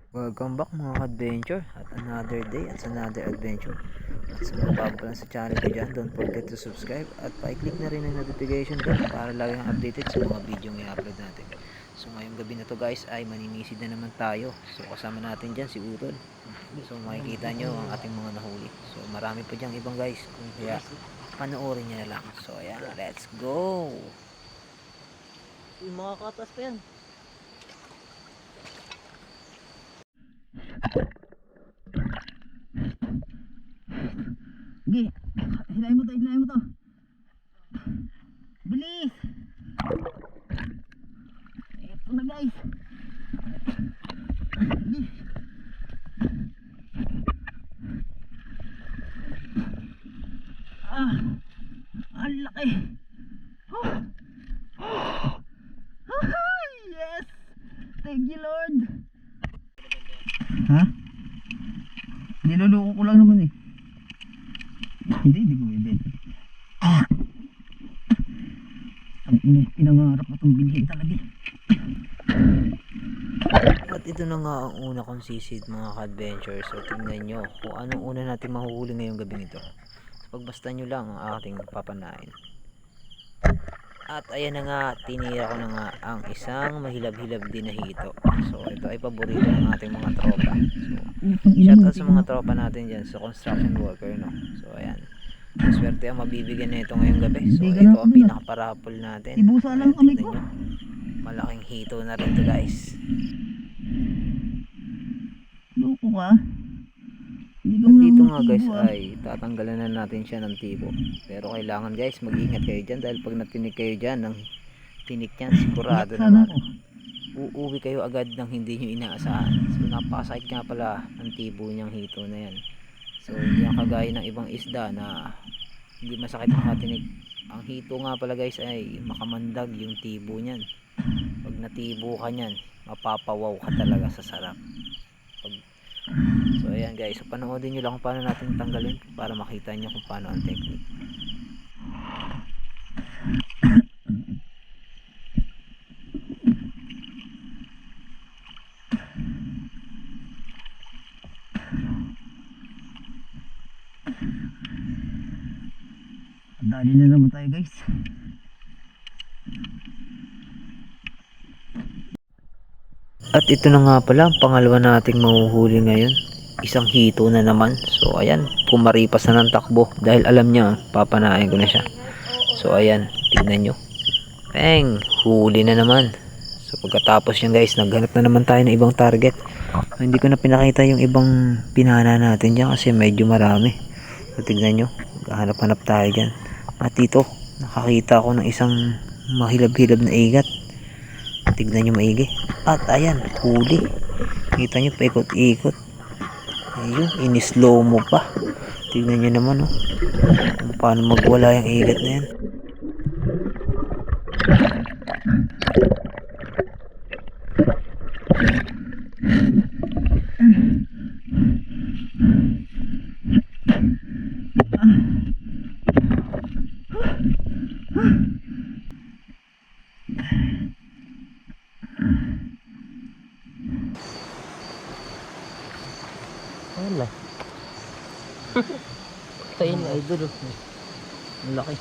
Welcome back mga adventure at another day at another adventure. At sa mga bago pa lang sa channel ko dyan, don't forget to subscribe at pa-click na rin ang notification bell para lagi kang updated sa mga video na i-upload natin. So ngayong gabi na to guys ay maninisid na naman tayo. So kasama natin dyan si Utol. So makikita nyo ang ating mga nahuli. So marami pa dyan ibang guys. Kaya panoorin nyo na lang. So ayan, let's go! Uy, mga katas pa yan. Sige, hilahin mo to, hilahin mo to. Bilis! Ito na guys. Sige. Ah, ang laki. Oh. Oh, yes! Thank you Lord. Ha? Niloloko ko lang naman eh. Hindi ko ibenta. Ang pinangarap ko itong bilhin talaga. At ito na nga ang una kong sisid mga ka-adventure. So tingnan nyo kung anong una natin mahuhuli ngayong gabi nito. So pagbasta nyo lang ang ating papanain. At ayan na nga, tinira ko na nga ang isang mahilab-hilab din na hito. So ito ay paborito ng ating mga tropa. So shout out sa mga tropa natin dyan sa construction worker, no. So ayan, swerte ang mabibigyan na ito ngayong gabi. So ito ang pinakaparapol natin. Ibusa lang kami ko. Malaking hito na rin to guys. Loko ka. At dito nga guys ay tatanggalan na natin siya ng tibo. Pero kailangan guys mag-ingat kayo dyan dahil pag natinig kayo dyan ng tinik yan, sigurado naman uuwi kayo agad ng hindi nyo inaasahan. So napakasakit nga pala ang tibo niyang hito na yan. So hindi yan kagaya ng ibang isda na hindi masakit ang katinig. Ang hito nga pala guys ay makamandag yung tibo niyan. Pag natibo ka niyan, mapapawaw ka talaga sa sarap. So ayan guys, so panoodin nyo lang kung paano natin tanggalin para makita nyo kung paano ang technique. Dali na naman tayo guys. At ito na nga pala ang pangalawa nating mahuhuli ngayon. Isang hito na naman. So ayan, pumaripas na ng takbo dahil alam niya papanain ko na siya. So ayan, tignan nyo. Bang, huli na naman. So pagkatapos yan guys, naghanap na naman tayo ng ibang target. So, hindi ko na pinakita yung ibang pinana natin dyan kasi medyo marami. So tignan nyo, hanap-hanap tayo dyan. At dito, nakakita ako ng isang mahilab-hilab na igat. Tignan nyo maigi. At ayan, huli. Kita nyo, paikot-ikot. Ayun, in-slow mo pa. Tignan nyo naman, oh. Kung paano magwala yung igat na yan. Wala. Tayo na idol, oh. Ang laki.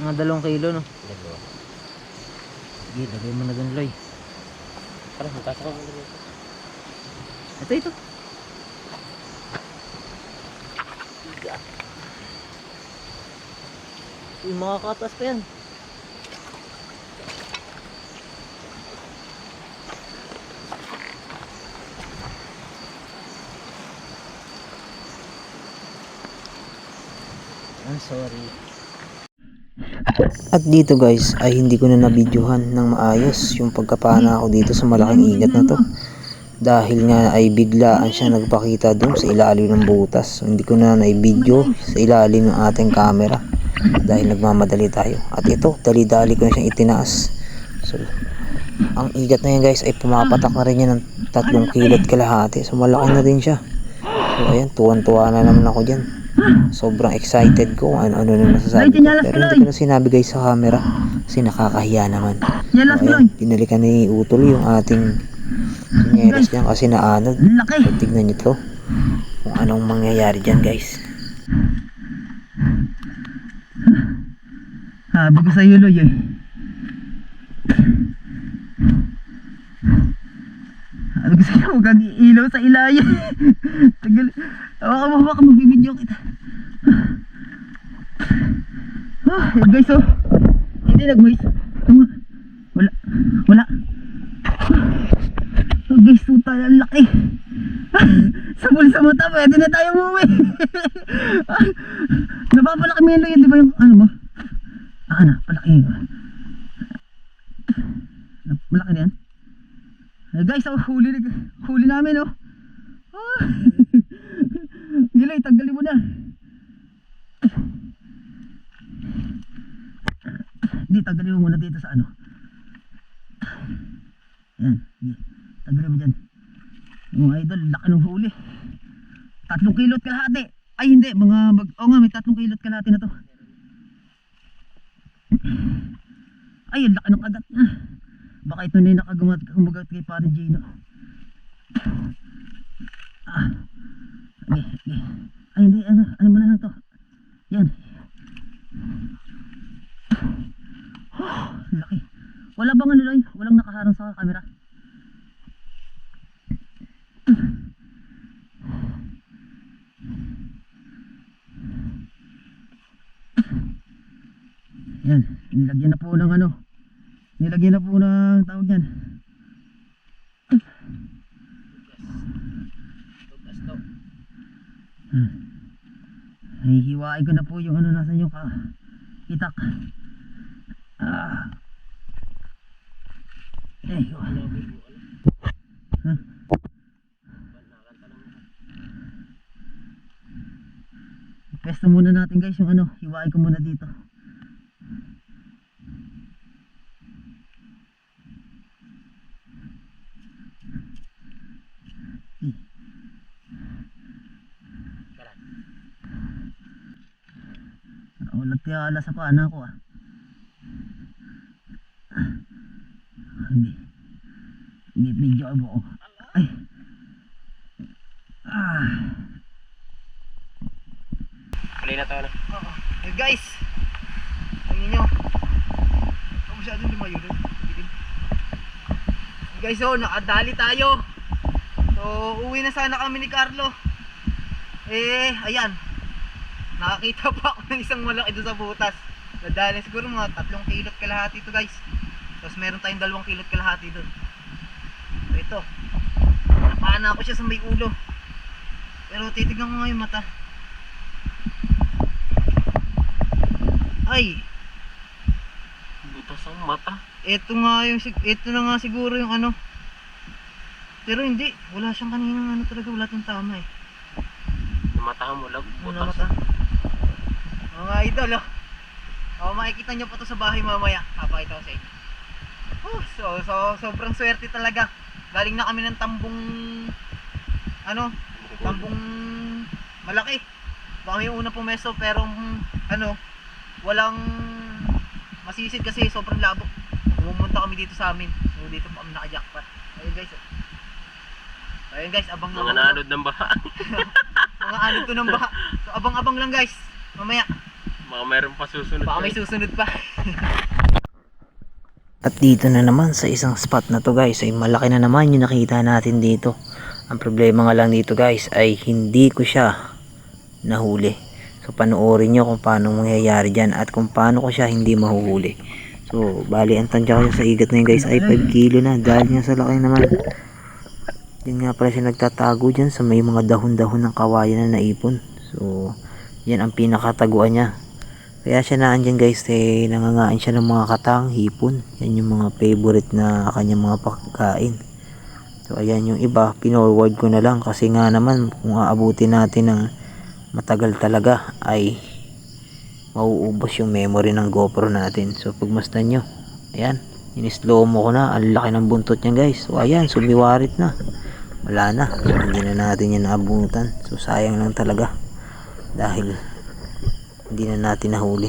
Mga 2 kilo, no? Dalawa. Sige, lagay mo na dun, Loy. Parang magkasaka mo dun. Ito. Uy, mga katas pa yan. Sorry. At dito guys ay hindi ko na nabidyohan ng maayos yung pagkapana ko dito sa malaking igat na to. Dahil nga ay biglaan siya nagpakita doon sa ilalim ng butas. So, hindi ko na naibidyo sa ilalim ng ating camera dahil nagmamadali tayo. At ito, dali-dali ko na siyang itinaas. So, ang igat na yan guys ay pumapatak na rin yan ng 3 kilot kalahati. So malaki na din siya. So ayan, tuwan-tuwa na naman ako dyan. Sobrang excited ko ano na nasasabi ko. Pero hindi ko na sinabi guys sa camera kasi nakakahiya naman. So, ayan, pinalikan ni Utol yung ating Sinyelas niyan kasi naanod. Ang laki. So tignan nyo to. Kung anong mangyayari dyan guys. Sabi ko sa iyo, Loy eh. Sabi ko sa iyo, huwag kang iilaw sa ilayan. Tagal. Baka magbibidyo kita. Guys, oh. Hindi nag-moist. Wala. Wala. Guys, tuta, ang laki. Sabol sa mata, pwede na tayo umuwi. Napapalaki mo yun, Loy, di ba yung ano mo? Palaki yun. Malaki na yan. Guys, oh, huli namin, oh. Gilay, tanggalin mo na. Hindi, tanggalin mo muna dito sa ano. Yan, hindi. Tanggalin mo dyan. Mga idol, laki ng huli. 3 kilot kalahati. Ay hindi, may 3 kilot kalahati na to. Ay, ang laki ng kagat niya. Baka ito na yung nakagamat kay Paring Gino. Okay. Ay hindi, ano mo na lang to. Yan. Laki. Wala bang ano, Loy? Walang nakaharang sa camera. Yan, nilagyan na po ng ano. Nilagyan na po ng tawag yan. Hihiwain ko na po yung ano nasa yung itak. Pesto muna natin guys yung ano, hiwain ko muna dito. Ulat kaya ala sa pana ko Hindi video mo. Ay. Play na tayo na. Guys. Tingnan nyo. Ako masyadong lumayo doon. Guys, oh, nakadali tayo. So, uwi na sana kami ni Carlo. Ayan. Nakakita pa ako ng isang malaki doon sa butas. Nadali siguro mga 3 kilot kalahati ito guys. Tapos meron tayong 2 kilot kalahati doon. So ito. Napana ako siya sa may ulo. Pero titignan ko nga yung mata. Ay! Butas ang mata. Ito na nga siguro yung ano. Pero hindi. Wala siyang kaninang ano talaga. Wala itong tama eh. Namatahan mo lang. Muna mata. Mga idol, oh. Makikita nyo pa to sa bahay mamaya. Papakita ko sa inyo. Sobrang swerte talaga. Galing na kami ng tambong tambong malaki. Baka yung unang pumeso pero walang masisid kasi sobrang labo. Pumunta kami dito sa amin. So dito pa kami naka-jackpot. Ayun guys, abang mga nanod ng baha. Mga anod to ng baha. So abang-abang lang guys. Mamaya. Baka mayroon pa susunod. Baka may susunod pa. At dito na naman sa isang spot na to guys, ay malaki na naman yung nakita natin dito. Ang problema nga lang dito guys ay hindi ko siya nahuli. So panoorin nyo kung paano mangyayari dyan at kung paano ko siya hindi mahuhuli. So bali ang tansya ko sa igat na yun guys ay 5 kilo na dahil nga sa laki naman. Yan nga pala siya nagtatago dyan sa may mga dahon-dahon ng kawayan na naipon. So yan ang pinakataguan niya. Kaya siya naandyan guys, nangangain siya ng mga katang, hipon. Yan yung mga favorite na kanyang mga pagkain. So ayan yung iba, pinorward ko na lang kasi nga naman kung aabutin natin ng matagal talaga ay mauubos yung memory ng GoPro natin. So pagmasdan nyo, ayan, in-slow mo ko na, ang laki ng buntot niya guys. So ayan, sumiwarit na. Wala na, so hindi na natin yan naabutan. So sayang lang talaga dahil hindi na natin nahuli.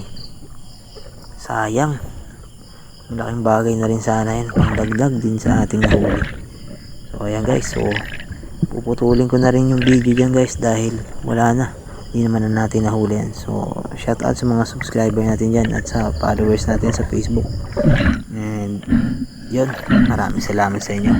Sayang. Malaking bagay na rin sana yan, pangdagdag din sa ating nahuli. So So ayan guys, so puputulin ko na rin yung video dyan guys dahil wala na, hindi naman na natin nahuli yan. So shout out sa mga subscriber natin dyan at sa followers natin sa Facebook, and yun, maraming salamat sa inyo.